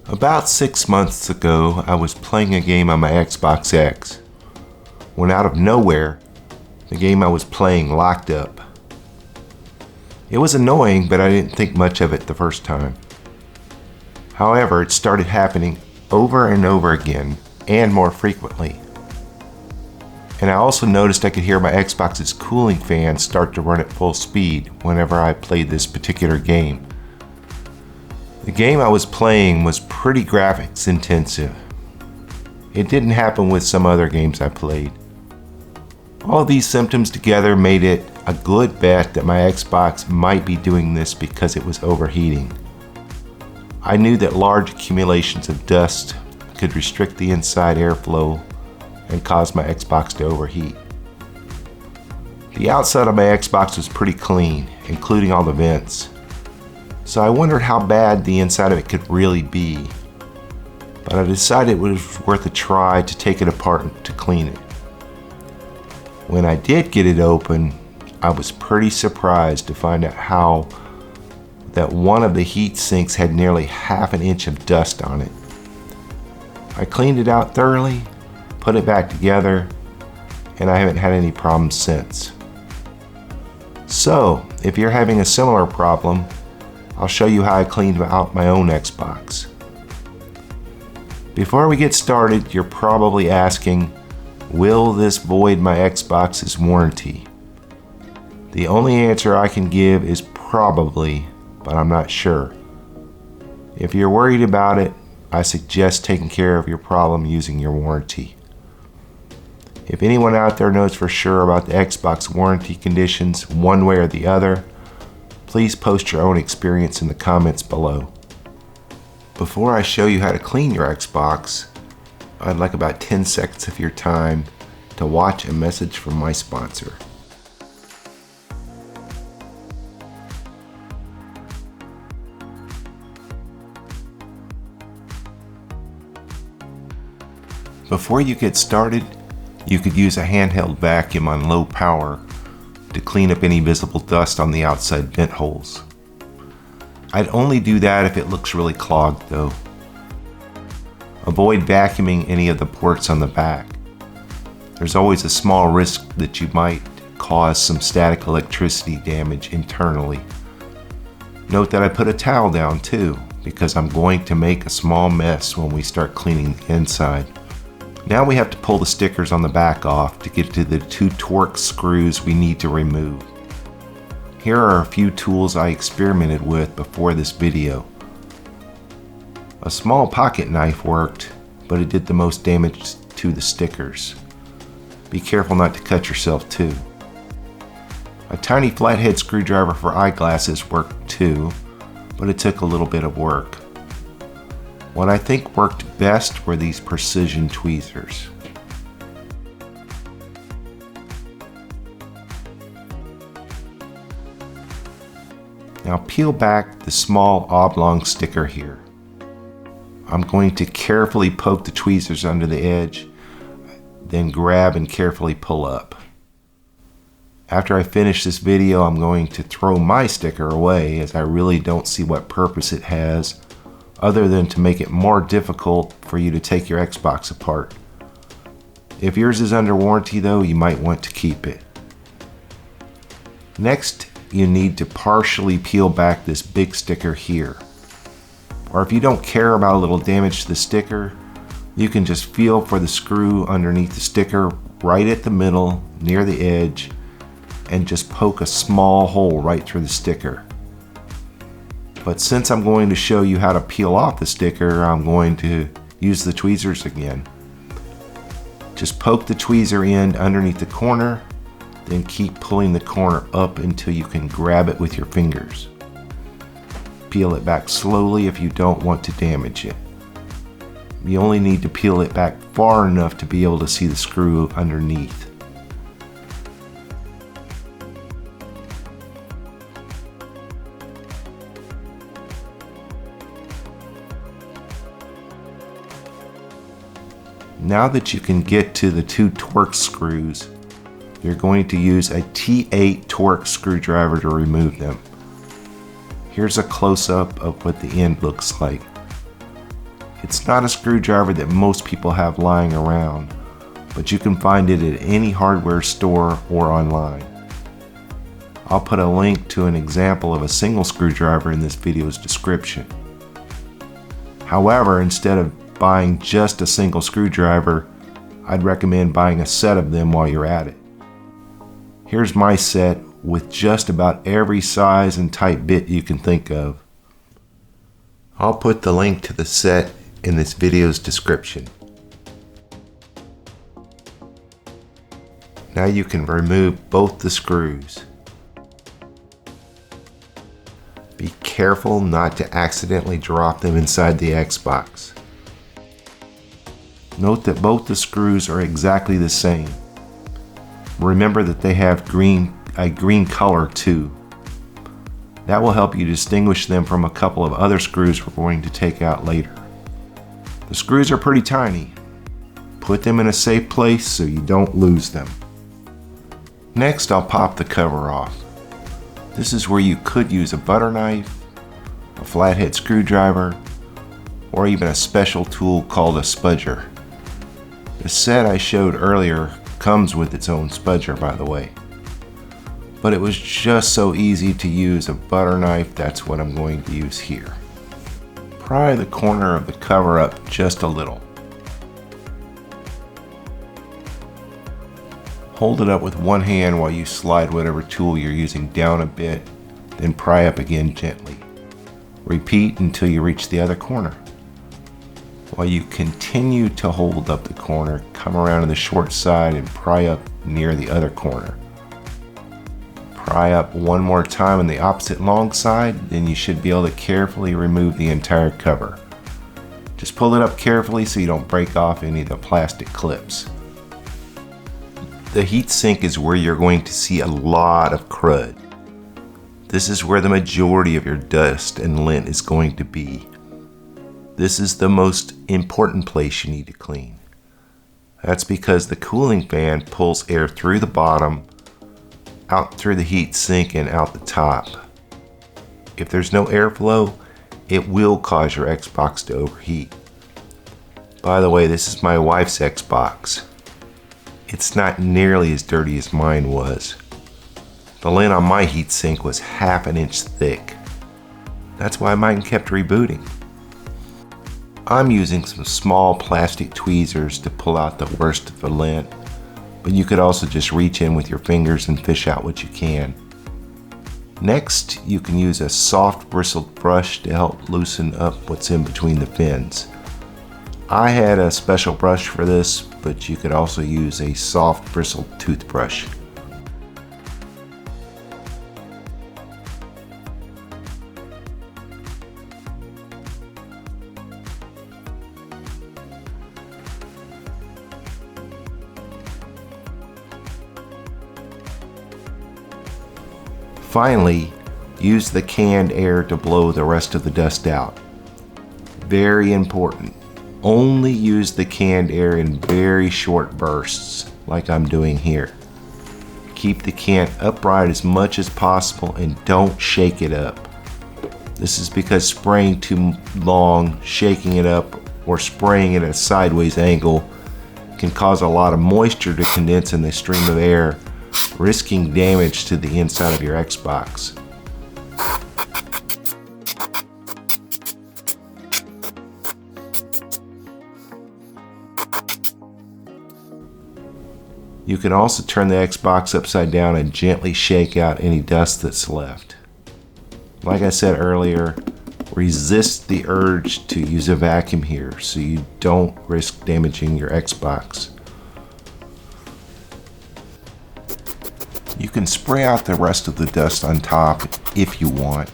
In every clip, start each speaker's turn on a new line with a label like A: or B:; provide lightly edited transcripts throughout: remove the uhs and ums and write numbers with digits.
A: About 6 months ago, I was playing a game on my Xbox X, when out of nowhere, the game I was playing locked up. It was annoying, but I didn't think much of it the first time. However, it started happening over and over again, and more frequently. And I also noticed I could hear my Xbox's cooling fan start to run at full speed whenever I played this particular game. The game I was playing was pretty graphics intensive. It didn't happen with some other games I played. All these symptoms together made it a good bet that my Xbox might be doing this because it was overheating. I knew that large accumulations of dust could restrict the inside airflow and cause my Xbox to overheat. The outside of my Xbox was pretty clean, including all the vents. So I wondered how bad the inside of it could really be. But I decided it was worth a try to take it apart to clean it. When I did get it open, I was pretty surprised to find out that one of the heat sinks had nearly ½ inch of dust on it. I cleaned it out thoroughly, put it back together, and I haven't had any problems since. So, if you're having a similar problem, I'll show you how I cleaned out my own Xbox. Before we get started, you're probably asking, will this void my Xbox's warranty? The only answer I can give is probably, but I'm not sure. If you're worried about it, I suggest taking care of your problem using your warranty. If anyone out there knows for sure about the Xbox warranty conditions one way or the other, please post your own experience in the comments below. Before I show you how to clean your Xbox, I'd like about 10 seconds of your time to watch a message from my sponsor. Before you get started, you could use a handheld vacuum on low power to clean up any visible dust on the outside vent holes. I'd only do that if it looks really clogged though. Avoid vacuuming any of the ports on the back. There's always a small risk that you might cause some static electricity damage internally. Note that I put a towel down too, because I'm going to make a small mess when we start cleaning the inside. Now we have to pull the stickers on the back off to get to the 2 Torx screws we need to remove. Here are a few tools I experimented with before this video. A small pocket knife worked, but it did the most damage to the stickers. Be careful not to cut yourself too. A tiny flathead screwdriver for eyeglasses worked too, but it took a little bit of work. What I think worked best were these precision tweezers. Now peel back the small oblong sticker here. I'm going to carefully poke the tweezers under the edge, then grab and carefully pull up. After I finish this video, I'm going to throw my sticker away as I really don't see what purpose it has other than to make it more difficult for you to take your Xbox apart. If yours is under warranty though, you might want to keep it. Next, you need to partially peel back this big sticker here. Or if you don't care about a little damage to the sticker, you can just feel for the screw underneath the sticker right at the middle near the edge and just poke a small hole right through the sticker. But since I'm going to show you how to peel off the sticker, I'm going to use the tweezers again. Just poke the tweezer end underneath the corner, then keep pulling the corner up until you can grab it with your fingers. Peel it back slowly if you don't want to damage it. You only need to peel it back far enough to be able to see the screw underneath. Now that you can get to the 2 Torx screws, you're going to use a T8 Torx screwdriver to remove them. Here's a close-up of what the end looks like. It's not a screwdriver that most people have lying around, but you can find it at any hardware store or online. I'll put a link to an example of a single screwdriver in this video's description. However, instead of buying just a single screwdriver, I'd recommend buying a set of them while you're at it. Here's my set with just about every size and type bit you can think of. I'll put the link to the set in this video's description. Now you can remove both the screws. Be careful not to accidentally drop them inside the Xbox. Note that both the screws are exactly the same. Remember that they have a green color too. That will help you distinguish them from a couple of other screws we're going to take out later. The screws are pretty tiny. Put them in a safe place so you don't lose them. Next, I'll pop the cover off. This is where you could use a butter knife, a flathead screwdriver, or even a special tool called a spudger. The set I showed earlier comes with its own spudger, by the way. But it was just so easy to use a butter knife, that's what I'm going to use here. Pry the corner of the cover up just a little. Hold it up with one hand while you slide whatever tool you're using down a bit, then pry up again gently. Repeat until you reach the other corner. While you continue to hold up the corner, come around to the short side and pry up near the other corner. Pry up one more time on the opposite long side, then you should be able to carefully remove the entire cover. Just pull it up carefully so you don't break off any of the plastic clips. The heatsink is where you're going to see a lot of crud. This is where the majority of your dust and lint is going to be. This is the most important place you need to clean. That's because the cooling fan pulls air through the bottom, out through the heatsink and out the top. If there's no airflow, it will cause your Xbox to overheat. By the way, this is my wife's Xbox. It's not nearly as dirty as mine was. The lint on my heatsink was half an inch thick. That's why mine kept rebooting. I'm using some small plastic tweezers to pull out the worst of the lint, but you could also just reach in with your fingers and fish out what you can. Next, you can use a soft bristled brush to help loosen up what's in between the fins. I had a special brush for this, but you could also use a soft bristled toothbrush. Finally, use the canned air to blow the rest of the dust out. Very important. Only use the canned air in very short bursts, like I'm doing here. Keep the can upright as much as possible and don't shake it up. This is because spraying too long, shaking it up, or spraying it at a sideways angle can cause a lot of moisture to condense in the stream of air, risking damage to the inside of your Xbox. You can also turn the Xbox upside down and gently shake out any dust that's left. Like I said earlier, resist the urge to use a vacuum here so you don't risk damaging your Xbox. You can spray out the rest of the dust on top if you want.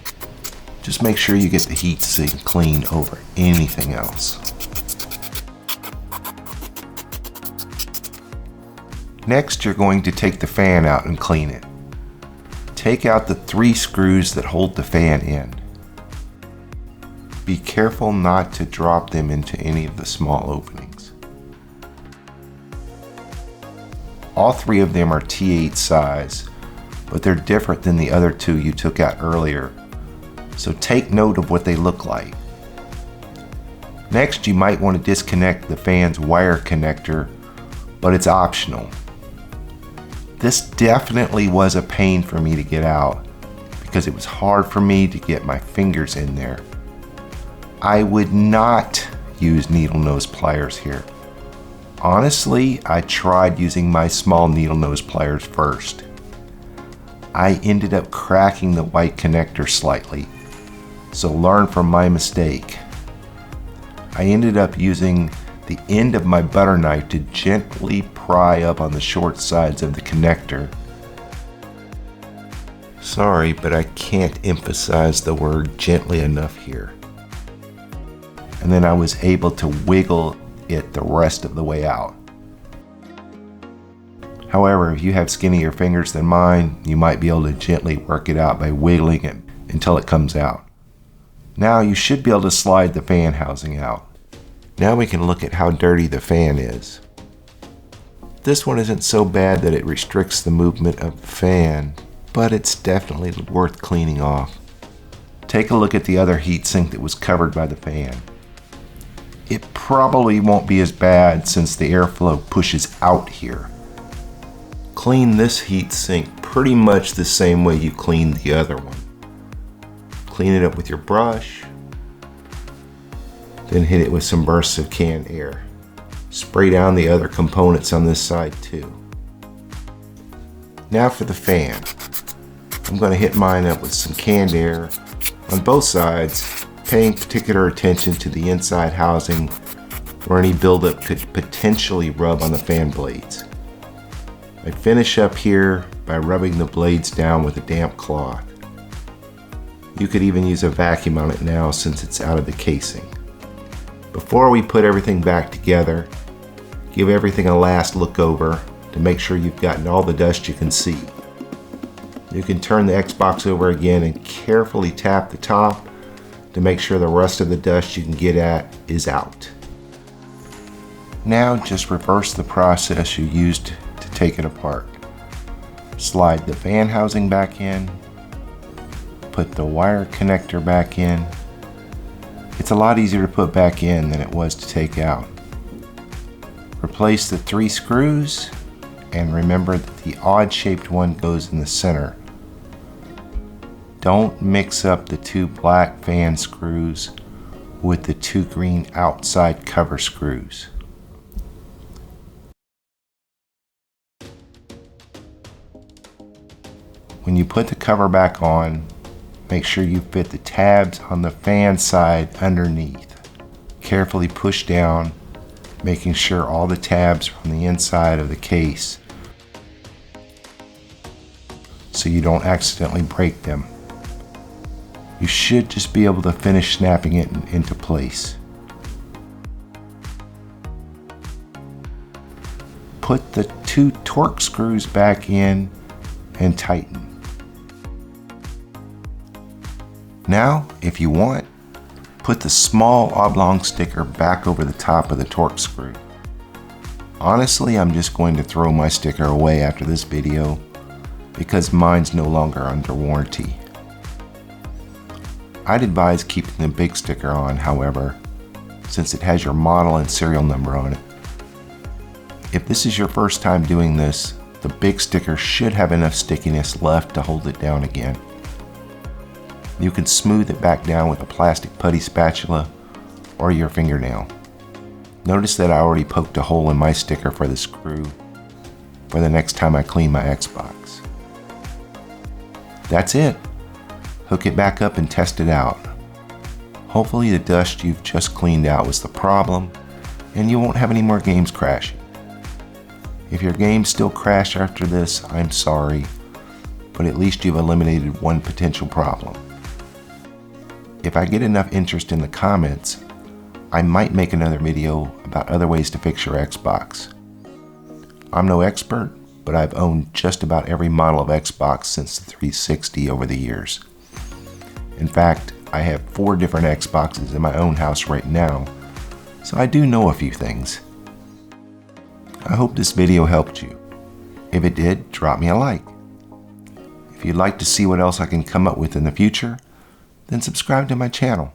A: Just make sure you get the heatsink clean over anything else. Next, you're going to take the fan out and clean it. Take out the 3 screws that hold the fan in. Be careful not to drop them into any of the small openings. All 3 of them are T8 size, but they're different than the other 2 you took out earlier, so take note of what they look like. Next, you might want to disconnect the fan's wire connector, but it's optional. This definitely was a pain for me to get out because it was hard for me to get my fingers in there. I would not use needle nose pliers here. Honestly, I tried using my small needle nose pliers first. I ended up cracking the white connector slightly, so learn from my mistake. I ended up using the end of my butter knife to gently pry up on the short sides of the connector. Sorry, but I can't emphasize the word gently enough here. And then I was able to wiggle it the rest of the way out. However, if you have skinnier fingers than mine, you might be able to gently work it out by wiggling it until it comes out. Now you should be able to slide the fan housing out. Now we can look at how dirty the fan is. This one isn't so bad that it restricts the movement of the fan, but it's definitely worth cleaning off. Take a look at the other heatsink that was covered by the fan. It probably won't be as bad since the airflow pushes out here. Clean this heatsink pretty much the same way you cleaned the other one. Clean it up with your brush, then hit it with some bursts of canned air. Spray down the other components on this side too. Now for the fan. I'm going to hit mine up with some canned air on both sides, paying particular attention to the inside housing where any buildup could potentially rub on the fan blades. I finish up here by rubbing the blades down with a damp cloth. You could even use a vacuum on it now since it's out of the casing. Before we put everything back together, give everything a last look over to make sure you've gotten all the dust you can see. You can turn the Xbox over again and carefully tap the top to make sure the rest of the dust you can get at is out. Now just reverse the process you used to take it apart. Slide the fan housing back in, put the wire connector back in. It's a lot easier to put back in than it was to take out. Replace the 3 screws and remember that the odd shaped one goes in the center. Don't mix up the 2 black fan screws with the 2 green outside cover screws. When you put the cover back on, make sure you fit the tabs on the fan side underneath. Carefully push down, making sure all the tabs are on the inside of the case so you don't accidentally break them. You should just be able to finish snapping it into place. Put the 2 Torx screws back in and tighten. Now, if you want, put the small oblong sticker back over the top of the Torx screw. Honestly, I'm just going to throw my sticker away after this video because mine's no longer under warranty. I'd advise keeping the big sticker on, however, since it has your model and serial number on it. If this is your first time doing this, the big sticker should have enough stickiness left to hold it down again. You can smooth it back down with a plastic putty spatula or your fingernail. Notice that I already poked a hole in my sticker for the screw for the next time I clean my Xbox. That's it. Hook it back up and test it out. Hopefully the dust you've just cleaned out was the problem and you won't have any more games crashing. If your games still crash after this, I'm sorry, but at least you've eliminated one potential problem. If I get enough interest in the comments, I might make another video about other ways to fix your Xbox. I'm no expert, but I've owned just about every model of Xbox since the 360 over the years. In fact, I have 4 different Xboxes in my own house right now, so I do know a few things. I hope this video helped you. If it did, drop me a like. If you'd like to see what else I can come up with in the future, then subscribe to my channel.